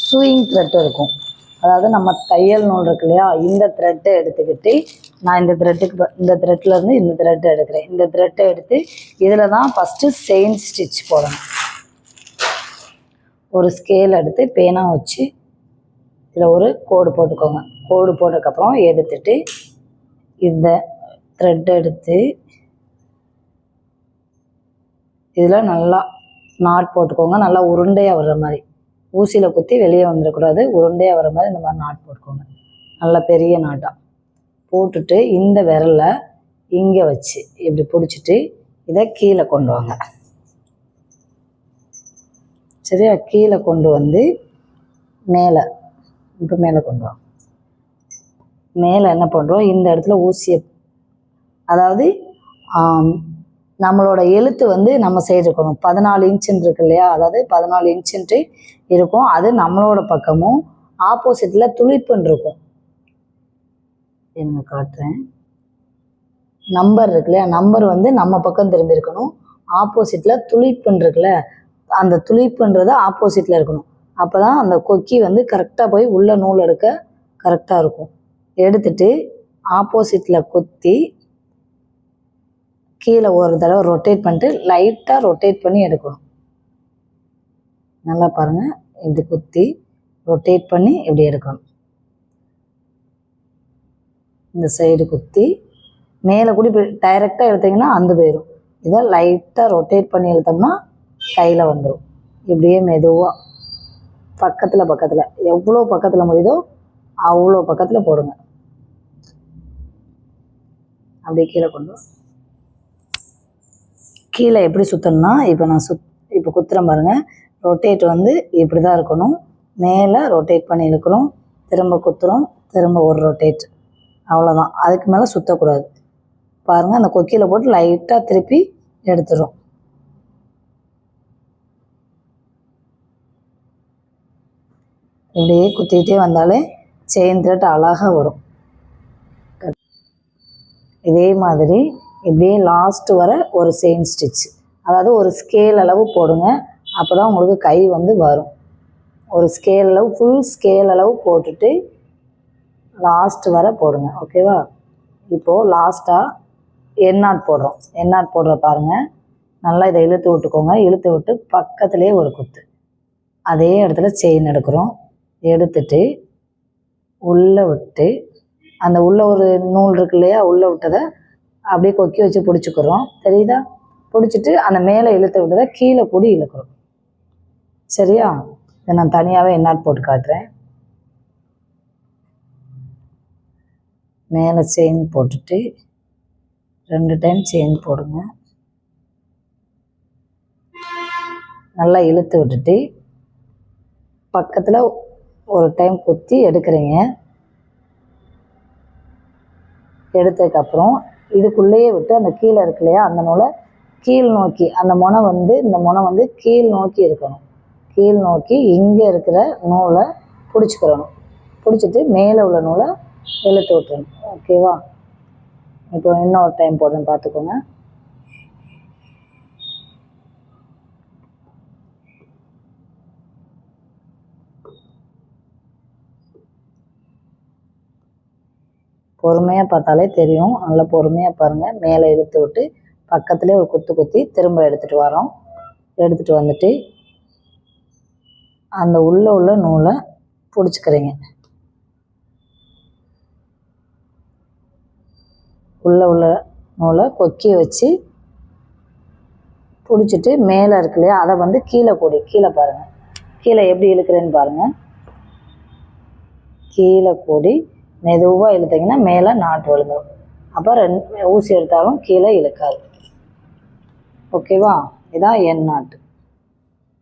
Chewing thread இருக்கும். அதாவது நம்ம தையல் நூல் இருக்கு இல்லையா, இந்த த்ரெட்டை எடுத்துக்கிட்டு நான் இந்த த்ரெட்லேருந்து இந்த த்ரெட்டை எடுக்கிறேன். இந்த த்ரெட்டை எடுத்து இதில் தான் ஃபஸ்ட்டு செயின் ஸ்டிச் போடணும். ஒரு ஸ்கேல் எடுத்து பேனா வச்சு இதில் ஒரு கோடு போட்டுக்கோங்க. கோடு போட்டதுக்கப்புறம் எடுத்துட்டு இந்த த்ரெட் எடுத்து இதில் நல்லா நாட் போட்டுக்கோங்க. நல்லா உருண்டையாக வர்ற மாதிரி, ஊசியில் குத்தி வெளியே வந்துடக்கூடாது. உருண்டையாக வர மாதிரி இந்த மாதிரி நாட் போட்டுக்கோங்க. நல்லா பெரிய நாட்டாக போட்டுட்டு இந்த விரலை இங்கே வச்சு இப்படி பிடிச்சிட்டு இதை கீழே கொண்டு வாங்க. சரியா? கீழே கொண்டு வந்து மேலே, இப்போ மேலே கொண்டு வாங்க. மேலே என்ன பண்ணுறோம், இந்த இடத்துல ஊசியை, அதாவது நம்மளோட எழுத்து வந்து நம்ம சைடு இருக்கணும். 14 இன்ச்சுன்னு இருக்கு இல்லையா, அதாவது 14 இன்ச்சுன்ட்டு இருக்கும். அது நம்மளோட பக்கமும் ஆப்போசிட்டில் துளிப்புன்னு இருக்கும். என்ன காட்டுறேன், நம்பர் இருக்கு இல்லையா, நம்பர் வந்து நம்ம பக்கம் திரும்பி இருக்கணும். ஆப்போசிட்டில் துளிப்புன்னு இருக்குல்ல, அந்த துளிப்புன்றது ஆப்போசிட்டில் இருக்கணும். அப்போ தான் அந்த கொக்கி வந்து கரெக்டாக போய் உள்ள நூல் எடுக்க கரெக்டாக இருக்கும். எடுத்துட்டு ஆப்போசிட்டில் குத்தி கீழே ஒரு தடவை ரொட்டேட் பண்ணிட்டு லைட்டாக ரொட்டேட் பண்ணி எடுக்கணும். நல்லா பாருங்கள், இப்படி குத்தி ரொட்டேட் பண்ணி இப்படி எடுக்கணும். இந்த சைடு குத்தி மேலே கூட இப்படி டைரெக்டாக எடுத்திங்கன்னா அந்த போயிடும். இதை லைட்டாக ரொட்டேட் பண்ணி எடுத்தோம்னா கையில் வந்துடும். இப்படியே மெதுவாக பக்கத்தில் எவ்வளோ பக்கத்தில் முடியுதோ அவ்வளோ பக்கத்தில் போடுங்க. அப்படியே கீழே கொண்டு வா. கீழே எப்படி சுற்றணும்னா, இப்போ நான் இப்போ குத்துறேன் பாருங்கள். ரொட்டேட் வந்து இப்படி தான் இருக்கணும். மேலே ரொட்டேட் பண்ணி இழுக்கிறோம், திரும்ப குத்துறோம், திரும்ப ஒரு ரொட்டேட், அவ்வளோதான். அதுக்கு மேலே சுற்றக்கூடாது. பாருங்கள், அந்த கொக்கியில் போட்டு லைட்டாக திருப்பி எடுத்துடும். இப்படியே குத்திக்கிட்டே வந்தாலே செயின் த்ரெட் அழகாக வரும். இதே மாதிரி இப்படியே லாஸ்ட்டு வர ஒரு செயின் ஸ்டிச், அதாவது ஒரு ஸ்கேல் அளவு போடுங்க. அப்போ தான் உங்களுக்கு கை வந்து வரும். ஒரு ஸ்கேல் அளவு, ஃபுல் ஸ்கேல் அளவு போட்டுட்டு லாஸ்ட்டு வர போடுங்க. ஓகேவா? இப்போது லாஸ்ட்டாக எண்ணாட் போடுறோம். எண்ணாட் போடுற பாருங்கள். நல்லா இதை இழுத்து விட்டுக்கோங்க. இழுத்து விட்டு பக்கத்துலேயே ஒரு குத்து, அதே இடத்துல செயின் எடுக்கிறோம். எடுத்துட்டு உள்ளே விட்டு, அந்த உள்ளே ஒரு நூல் இருக்கு இல்லையா, உள்ளே விட்டதை அப்படியே கொக்கி வச்சு பிடிச்சிக்கிறோம். தெரியுதா? பிடிச்சிட்டு அந்த மேலே இழுத்து விட்டதை கீழே கூடி இழுக்கிறோம். சரியா? இதை நான் தனியாகவே எண்ணாட் போட்டு காட்டுறேன். மேலே செயின் போட்டுட்டு 2 டைம் செயின் போடுங்க. நல்லா இழுத்து விட்டுட்டு பக்கத்தில் ஒரு டைம் குத்தி எடுக்கிறீங்க. எடுத்ததுக்கப்புறம் இதுக்குள்ளேயே விட்டு அந்த கீழே இருக்கு இல்லையா, அந்த நூலை கீழ் நோக்கி, அந்த முனை வந்து இந்த முனை வந்து கீழ் நோக்கி இருக்கணும். கீழ் நோக்கி இங்கே இருக்கிற நூலை பிடிச்சிக்கிறணும். பிடிச்சிட்டு மேலே உள்ள நூலை இழுத்து விட்டுறணும். ஓகேவா? இப்போ இன்னொரு டைம் போடுறேன், பார்த்துக்கோங்க. பொறுமையாக பார்த்தாலே தெரியும். நல்லா பொறுமையாக பாருங்கள். மேலே இழுத்து விட்டு பக்கத்துலேயே ஒரு குத்து குத்தி திரும்ப எடுத்துகிட்டு வரோம். எடுத்துகிட்டு வந்துட்டு அந்த உள்ள நூலை பிடிச்சிக்கிறீங்க. உள்ள நூலை கொக்கியை வச்சு பிடிச்சிட்டு மேலே இருக்கு இல்லையா, அதை வந்து கீழே கூடி, கீழே பாருங்கள், கீழே எப்படி இழுக்கிறேன்னு பாருங்கள். கீழே கூடி மெதுவாக இழுத்தீங்கன்னா மேலே நாட்டு விழுந்துடும். அப்போ 2 ஊசி எடுத்தாலும் கீழே இழுக்காது. ஓகேவா? இதான் எண் நாட்டு.